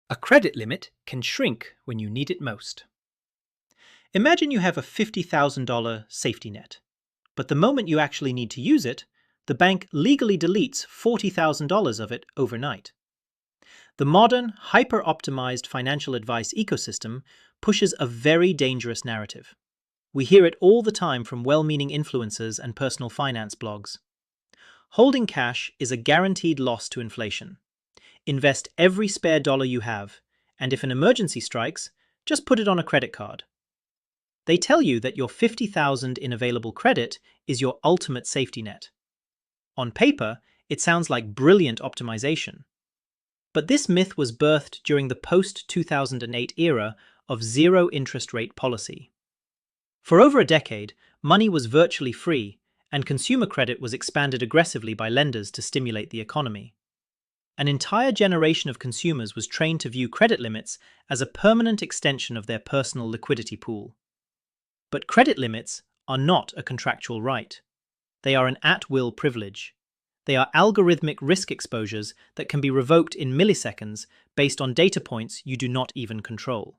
A credit limit can shrink when you need it most. Imagine you have a $50,000 safety net, but the moment you actually need to use it, the bank legally deletes $40,000 of it overnight. The modern, hyper-optimized financial advice ecosystem pushes a very dangerous narrative. We hear it all the time from well-meaning influencers and personal finance blogs. Holding cash is a guaranteed loss to inflation. Invest every spare dollar you have, and if an emergency strikes, just put it on a credit card. They tell you that your $50,000 in available credit is your ultimate safety net. On paper, it sounds like brilliant optimization. But this myth was birthed during the post-2008 era of zero interest rate policy. For over a decade, money was virtually free, and consumer credit was expanded aggressively by lenders to stimulate the economy. An entire generation of consumers was trained to view credit limits as a permanent extension of their personal liquidity pool. But credit limits are not a contractual right. They are an at-will privilege. They are algorithmic risk exposures that can be revoked in milliseconds based on data points you do not even control.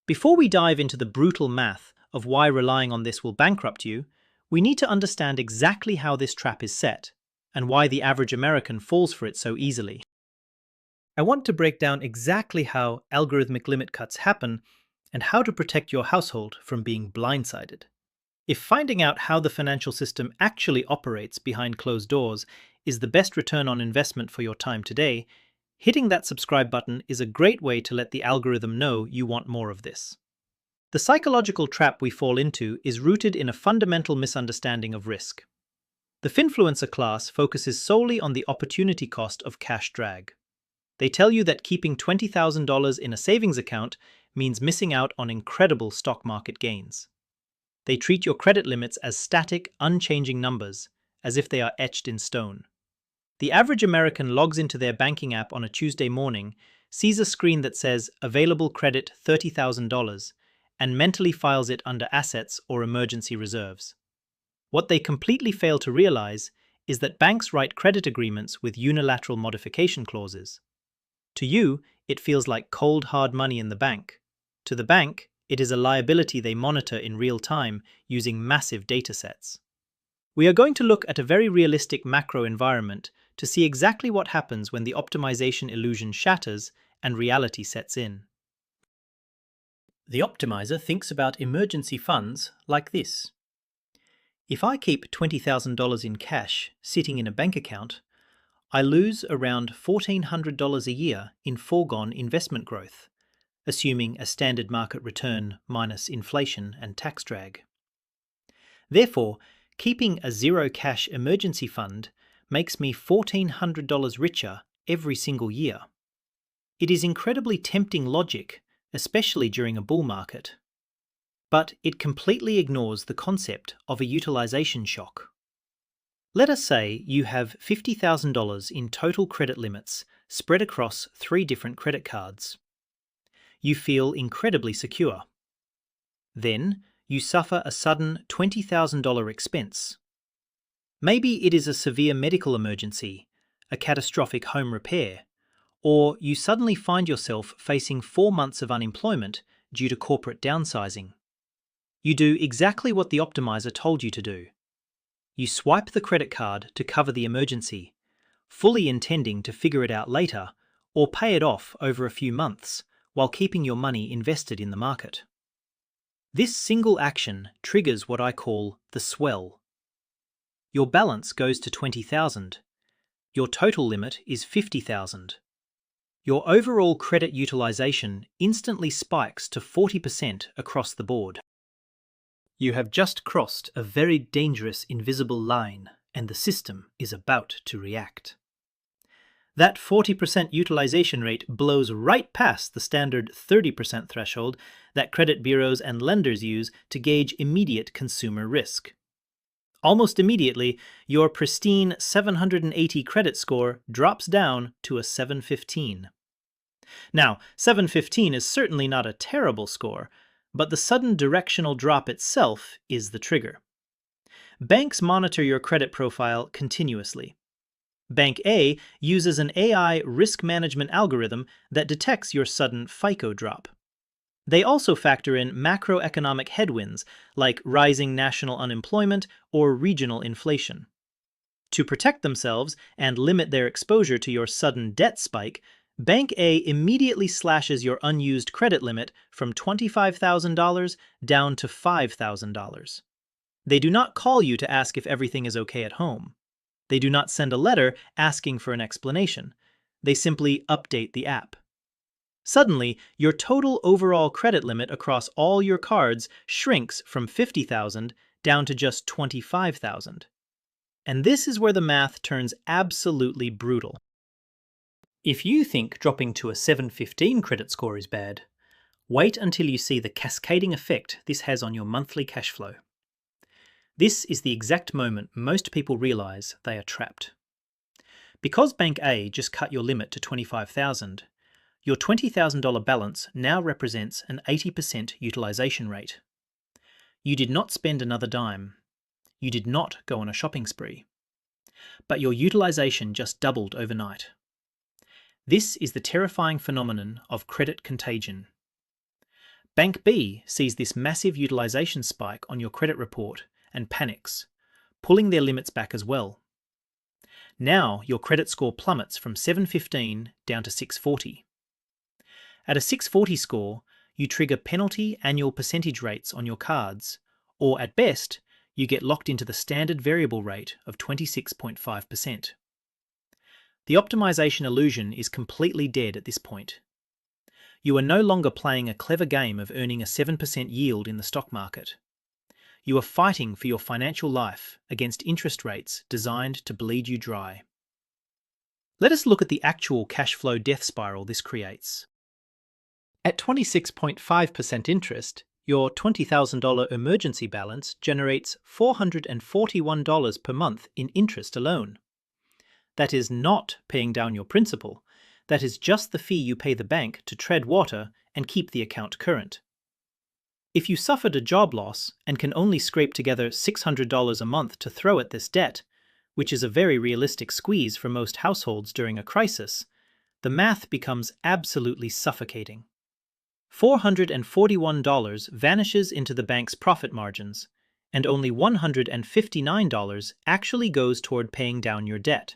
Before we dive into the brutal math of why relying on this will bankrupt you, we need to understand exactly how this trap is set and why the average American falls for it so easily. I want to break down exactly how algorithmic limit cuts happen and how to protect your household from being blindsided. If finding out how the financial system actually operates behind closed doors is the best return on investment for your time today, hitting that subscribe button is a great way to let the algorithm know you want more of this. The psychological trap we fall into is rooted in a fundamental misunderstanding of risk. The finfluencer class focuses solely on the opportunity cost of cash drag. They tell you that keeping $20,000 in a savings account means missing out on incredible stock market gains. They treat your credit limits as static, unchanging numbers, as if they are etched in stone. The average American logs into their banking app on a Tuesday morning, sees a screen that says "Available credit $30,000, and mentally files it under assets or emergency reserves. What they completely fail to realize is that banks write credit agreements with unilateral modification clauses. To you, it feels like cold, hard money in the bank. To the bank, it is a liability they monitor in real time using massive datasets. We are going to look at a very realistic macro environment to see exactly what happens when the optimization illusion shatters and reality sets in. The optimizer thinks about emergency funds like this. If I keep $20,000 in cash sitting in a bank account, I lose around $1,400 a year in foregone investment growth, assuming a standard market return minus inflation and tax drag. Therefore, keeping a zero cash emergency fund makes me $1,400 richer every single year. It is incredibly tempting logic, especially during a bull market. But it completely ignores the concept of a utilization shock. Let us say you have $50,000 in total credit limits spread across 3 different credit cards. You feel incredibly secure. Then, you suffer a sudden $20,000 expense. Maybe it is a severe medical emergency, a catastrophic home repair, or you suddenly find yourself facing 4 months of unemployment due to corporate downsizing. You do exactly what the optimizer told you to do. You swipe the credit card to cover the emergency, fully intending to figure it out later or pay it off over a few months while keeping your money invested in the market. This single action triggers what I call the swell. Your balance goes to $20,000. Your total limit is $50,000. Your overall credit utilization instantly spikes to 40% across the board. You have just crossed a very dangerous invisible line, and the system is about to react. That 40% utilization rate blows right past the standard 30% threshold that credit bureaus and lenders use to gauge immediate consumer risk. Almost immediately, your pristine 780 credit score drops down to a 715. Now, 715 is certainly not a terrible score, but the sudden directional drop itself is the trigger. Banks monitor your credit profile continuously. Bank A uses an AI risk management algorithm that detects your sudden FICO drop. They also factor in macroeconomic headwinds like rising national unemployment or regional inflation. To protect themselves and limit their exposure to your sudden debt spike, Bank A immediately slashes your unused credit limit from $25,000 down to $5,000. They do not call you to ask if everything is okay at home. They do not send a letter asking for an explanation. They simply update the app. Suddenly, your total overall credit limit across all your cards shrinks from $50,000 down to just $25,000. And this is where the math turns absolutely brutal. If you think dropping to a 715 credit score is bad, wait until you see the cascading effect this has on your monthly cash flow. This is the exact moment most people realize they are trapped. Because Bank A just cut your limit to $25,000, your $20,000 balance now represents an 80% utilization rate. You did not spend another dime. You did not go on a shopping spree. But your utilization just doubled overnight. This is the terrifying phenomenon of credit contagion. Bank B sees this massive utilization spike on your credit report and panics, pulling their limits back as well. Now your credit score plummets from 715 down to 640. At a 640 score, you trigger penalty annual percentage rates on your cards, or at best, you get locked into the standard variable rate of 26.5%. The optimization illusion is completely dead at this point. You are no longer playing a clever game of earning a 7% yield in the stock market. You are fighting for your financial life against interest rates designed to bleed you dry. Let us look at the actual cash flow death spiral this creates. At 26.5% interest, your $20,000 emergency balance generates $441 per month in interest alone. That is not paying down your principal. That is just the fee you pay the bank to tread water and keep the account current. If you suffered a job loss and can only scrape together $600 a month to throw at this debt, which is a very realistic squeeze for most households during a crisis, the math becomes absolutely suffocating. $441 vanishes into the bank's profit margins, and only $159 actually goes toward paying down your debt.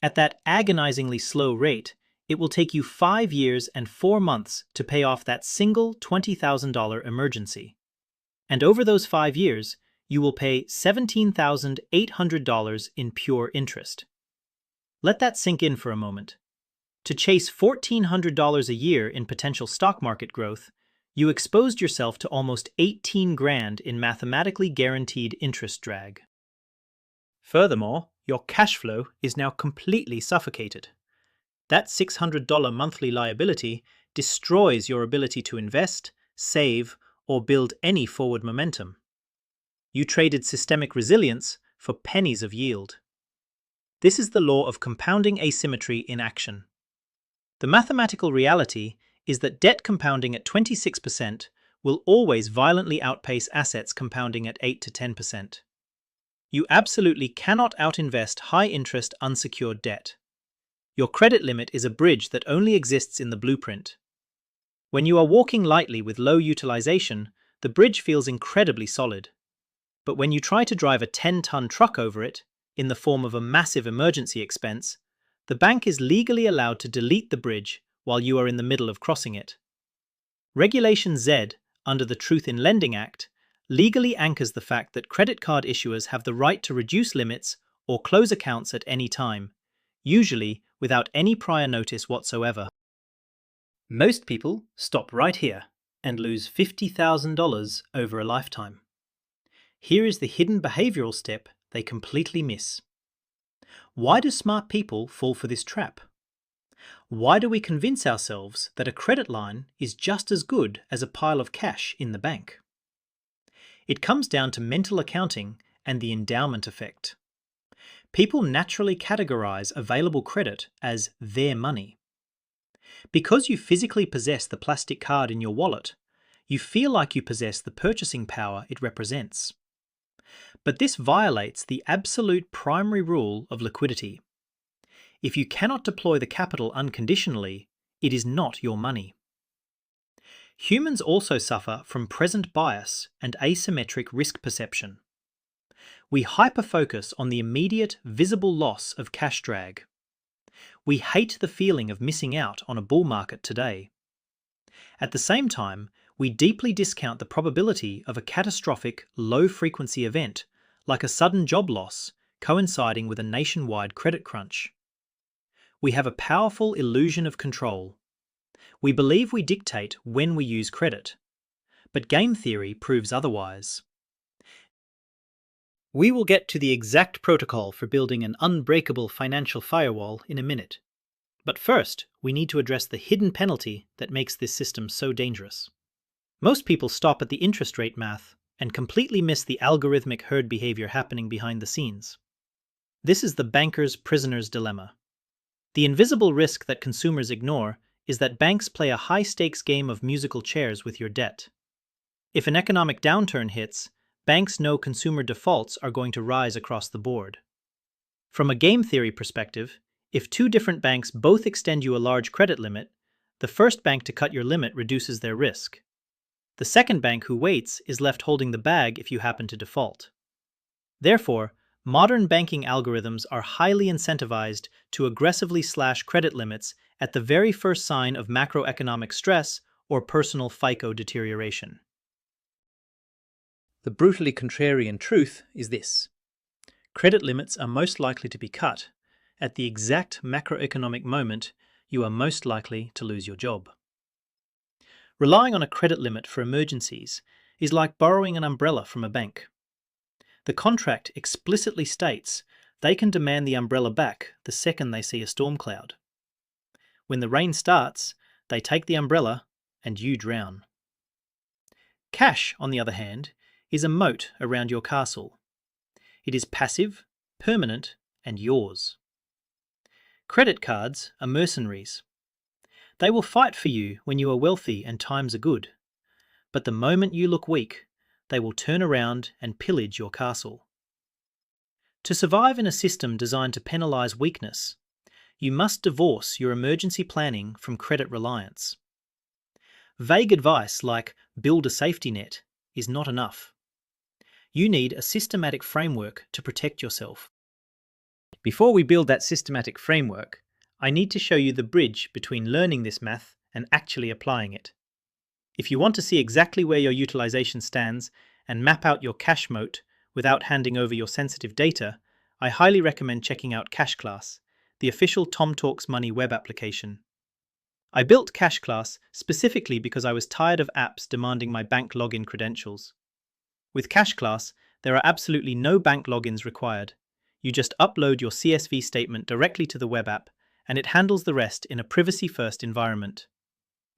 At that agonizingly slow rate, it will take you 5 years and 4 months to pay off that single $20,000 emergency. And over those 5 years, you will pay $17,800 in pure interest. Let that sink in for a moment. To chase $1,400 a year in potential stock market growth, you exposed yourself to almost 18 grand in mathematically guaranteed interest drag. Furthermore, your cash flow is now completely suffocated. That $600 monthly liability destroys your ability to invest, save, or build any forward momentum. You traded systemic resilience for pennies of yield. This is the law of compounding asymmetry in action. The mathematical reality is that debt compounding at 26% will always violently outpace assets compounding at 8 to 10%. You absolutely cannot outinvest high-interest unsecured debt. Your credit limit is a bridge that only exists in the blueprint. When you are walking lightly with low utilization, the bridge feels incredibly solid. But when you try to drive a 10-ton truck over it, in the form of a massive emergency expense, the bank is legally allowed to delete the bridge while you are in the middle of crossing it. Regulation Z, under the Truth in Lending Act, legally anchors the fact that credit card issuers have the right to reduce limits or close accounts at any time, usually without any prior notice whatsoever. Most people stop right here and lose $50,000 over a lifetime. Here is the hidden behavioral step they completely miss. Why do smart people fall for this trap? Why do we convince ourselves that a credit line is just as good as a pile of cash in the bank? It comes down to mental accounting and the endowment effect. People naturally categorize available credit as their money. Because you physically possess the plastic card in your wallet, you feel like you possess the purchasing power it represents. But this violates the absolute primary rule of liquidity. If you cannot deploy the capital unconditionally, it is not your money. Humans also suffer from present bias and asymmetric risk perception. We hyper-focus on the immediate, visible loss of cash drag. We hate the feeling of missing out on a bull market today. At the same time, we deeply discount the probability of a catastrophic, low-frequency event, like a sudden job loss coinciding with a nationwide credit crunch. We have a powerful illusion of control. We believe we dictate when we use credit, but game theory proves otherwise. We will get to the exact protocol for building an unbreakable financial firewall in a minute. But first, we need to address the hidden penalty that makes this system so dangerous. Most people stop at the interest rate math and completely miss the algorithmic herd behavior happening behind the scenes. This is the banker's prisoner's dilemma. The invisible risk that consumers ignore is that banks play a high-stakes game of musical chairs with your debt. If an economic downturn hits, banks know consumer defaults are going to rise across the board. From a game theory perspective, if two different banks both extend you a large credit limit, the first bank to cut your limit reduces their risk. The second bank who waits is left holding the bag if you happen to default. Therefore, modern banking algorithms are highly incentivized to aggressively slash credit limits at the very first sign of macroeconomic stress or personal FICO deterioration. The brutally contrarian truth is this: credit limits are most likely to be cut at the exact macroeconomic moment you are most likely to lose your job. Relying on a credit limit for emergencies is like borrowing an umbrella from a bank. The contract explicitly states they can demand the umbrella back the second they see a storm cloud. When the rain starts, they take the umbrella and you drown. Cash, on the other hand, is a moat around your castle. It is passive, permanent, and yours. Credit cards are mercenaries. They will fight for you when you are wealthy and times are good. But the moment you look weak, they will turn around and pillage your castle. To survive in a system designed to penalize weakness, you must divorce your emergency planning from credit reliance. Vague advice like build a safety net is not enough. You need a systematic framework to protect yourself. Before we build that systematic framework, I need to show you the bridge between learning this math and actually applying it. If you want to see exactly where your utilization stands and map out your cash moat without handing over your sensitive data, I highly recommend checking out CashClass, the official Tom Talks Money web application. I built CashClass specifically because I was tired of apps demanding my bank login credentials. With CashClass, there are absolutely no bank logins required. You just upload your CSV statement directly to the web app, and it handles the rest in a privacy-first environment.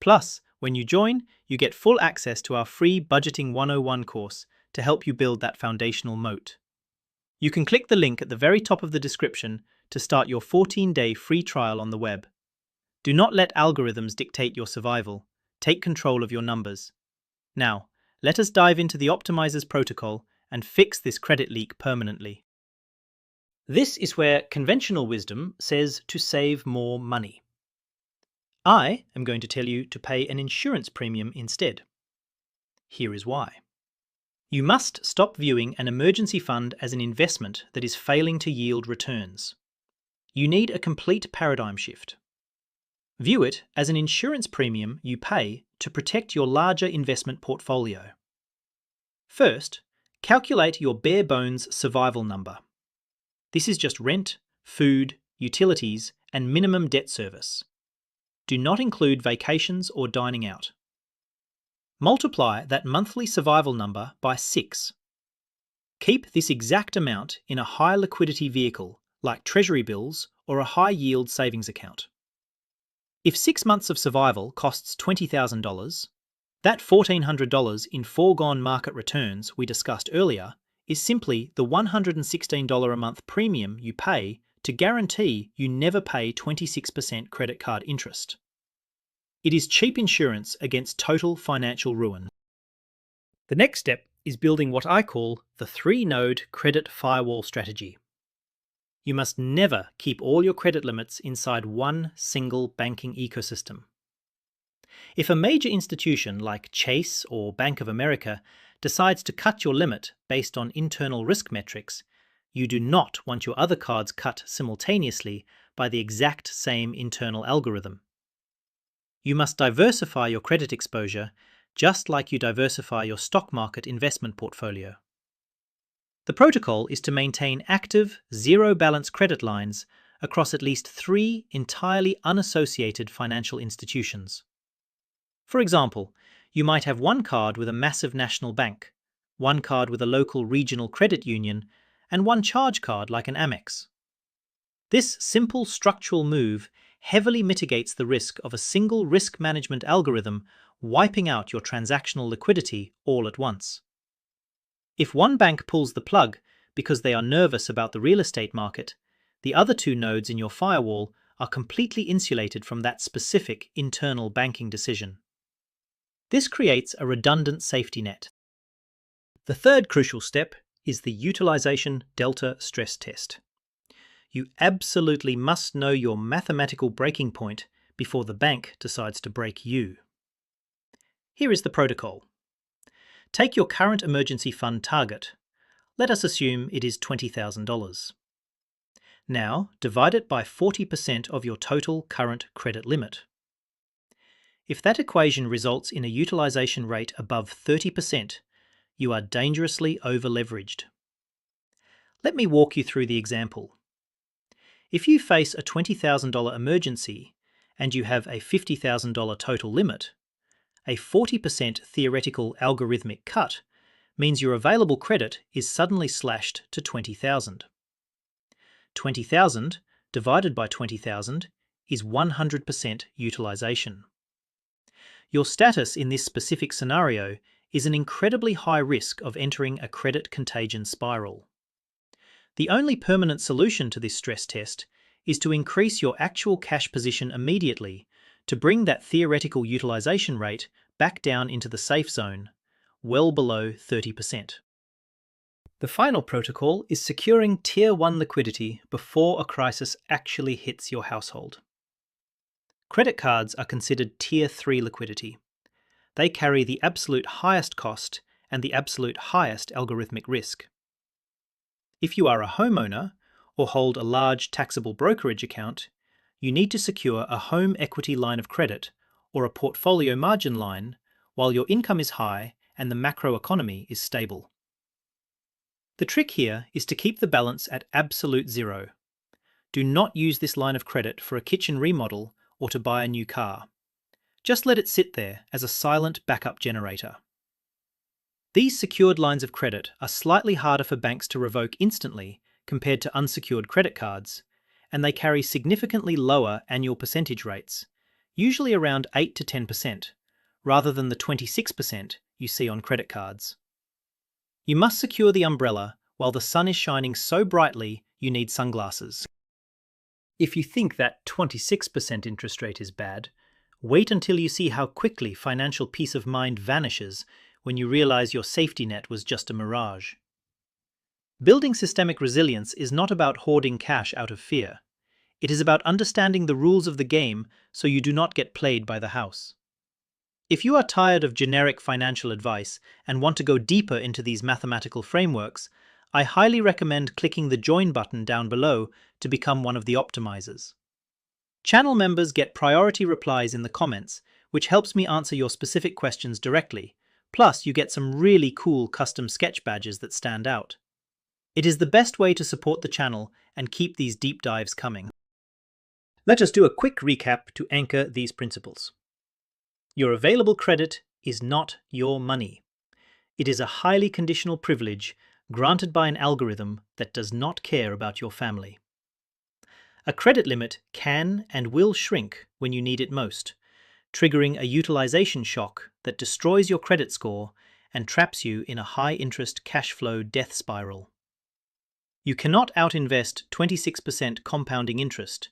Plus, when you join, you get full access to our free Budgeting 101 course to help you build that foundational moat. You can click the link at the very top of the description to start your 14-day free trial on the web. Do not let algorithms dictate your survival. Take control of your numbers. Now, let us dive into the Optimizer's protocol and fix this credit leak permanently. This is where conventional wisdom says to save more money. I am going to tell you to pay an insurance premium instead. Here is why. You must stop viewing an emergency fund as an investment that is failing to yield returns. You need a complete paradigm shift. View it as an insurance premium you pay to protect your larger investment portfolio. First, calculate your bare bones survival number. This is just rent, food, utilities, and minimum debt service. Do not include vacations or dining out. Multiply that monthly survival number by 6. Keep this exact amount in a high liquidity vehicle like treasury bills or a high yield savings account. If 6 months of survival costs $20,000, that $1,400 in foregone market returns we discussed earlier is simply the $116 a month premium you pay to guarantee you never pay 26% credit card interest. It is cheap insurance against total financial ruin. The next step is building what I call the 3-node credit firewall strategy. You must never keep all your credit limits inside one single banking ecosystem. If a major institution like Chase or Bank of America decides to cut your limit based on internal risk metrics, you do not want your other cards cut simultaneously by the exact same internal algorithm. You must diversify your credit exposure just like you diversify your stock market investment portfolio. The protocol is to maintain active, zero-balance credit lines across at least 3 entirely unassociated financial institutions. For example, you might have one card with a massive national bank, one card with a local regional credit union, and one charge card like an Amex. This simple structural move heavily mitigates the risk of a single risk management algorithm wiping out your transactional liquidity all at once. If one bank pulls the plug because they are nervous about the real estate market, the other 2 nodes in your firewall are completely insulated from that specific internal banking decision. This creates a redundant safety net. The third crucial step is the utilization delta stress test. You absolutely must know your mathematical breaking point before the bank decides to break you. Here is the protocol. Take your current emergency fund target. Let us assume it is $20,000. Now, divide it by 40% of your total current credit limit. If that equation results in a utilization rate above 30%, you are dangerously over-leveraged. Let me walk you through the example. If you face a $20,000 emergency and you have a $50,000 total limit, a 40% theoretical algorithmic cut means your available credit is suddenly slashed to $20,000. 20,000 divided by 20,000 is 100% utilization. Your status in this specific scenario is an incredibly high risk of entering a credit contagion spiral. The only permanent solution to this stress test is to increase your actual cash position immediately to bring that theoretical utilization rate back down into the safe zone, well below 30%. The final protocol is securing Tier 1 liquidity before a crisis actually hits your household. Credit cards are considered Tier 3 liquidity. They carry the absolute highest cost and the absolute highest algorithmic risk. If you are a homeowner or hold a large taxable brokerage account, you need to secure a home equity line of credit or a portfolio margin line while your income is high and the macroeconomy is stable. The trick here is to keep the balance at absolute zero. Do not use this line of credit for a kitchen remodel or to buy a new car. Just let it sit there as a silent backup generator. These secured lines of credit are slightly harder for banks to revoke instantly compared to unsecured credit cards, and they carry significantly lower annual percentage rates, usually around 8 to 10%, rather than the 26% you see on credit cards. You must secure the umbrella while the sun is shining so brightly you need sunglasses. If you think that 26% interest rate is bad, wait until you see how quickly financial peace of mind vanishes when you realize your safety net was just a mirage. Building systemic resilience is not about hoarding cash out of fear. It is about understanding the rules of the game so you do not get played by the house. If you are tired of generic financial advice and want to go deeper into these mathematical frameworks, I highly recommend clicking the join button down below to become one of the optimizers. Channel members get priority replies in the comments, which helps me answer your specific questions directly. Plus, you get some really cool custom sketch badges that stand out. It is the best way to support the channel and keep these deep dives coming. Let us do a quick recap to anchor these principles. Your available credit is not your money. It is a highly conditional privilege granted by an algorithm that does not care about your family. A credit limit can and will shrink when you need it most, triggering a utilization shock that destroys your credit score and traps you in a high-interest cash flow death spiral. You cannot outinvest 26% compounding interest,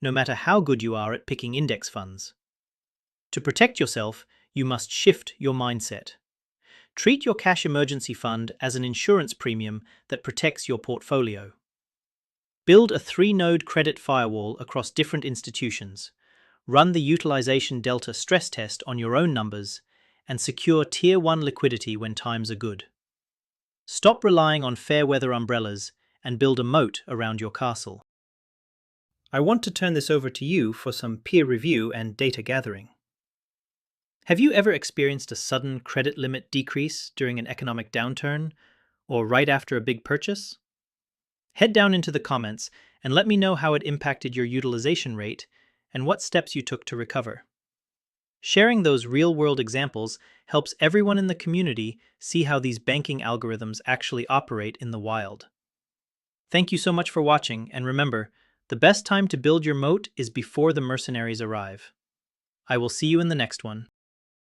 no matter how good you are at picking index funds. To protect yourself, you must shift your mindset. Treat your cash emergency fund as an insurance premium that protects your portfolio. Build a 3-node credit firewall across different institutions. Run the utilization delta stress test on your own numbers, and secure Tier 1 liquidity when times are good. Stop relying on fair weather umbrellas and build a moat around your castle. I want to turn this over to you for some peer review and data gathering. Have you ever experienced a sudden credit limit decrease during an economic downturn or right after a big purchase? Head down into the comments and let me know how it impacted your utilization rate and what steps you took to recover. Sharing those real-world examples helps everyone in the community see how these banking algorithms actually operate in the wild. Thank you so much for watching, and remember, the best time to build your moat is before the mercenaries arrive. I will see you in the next one.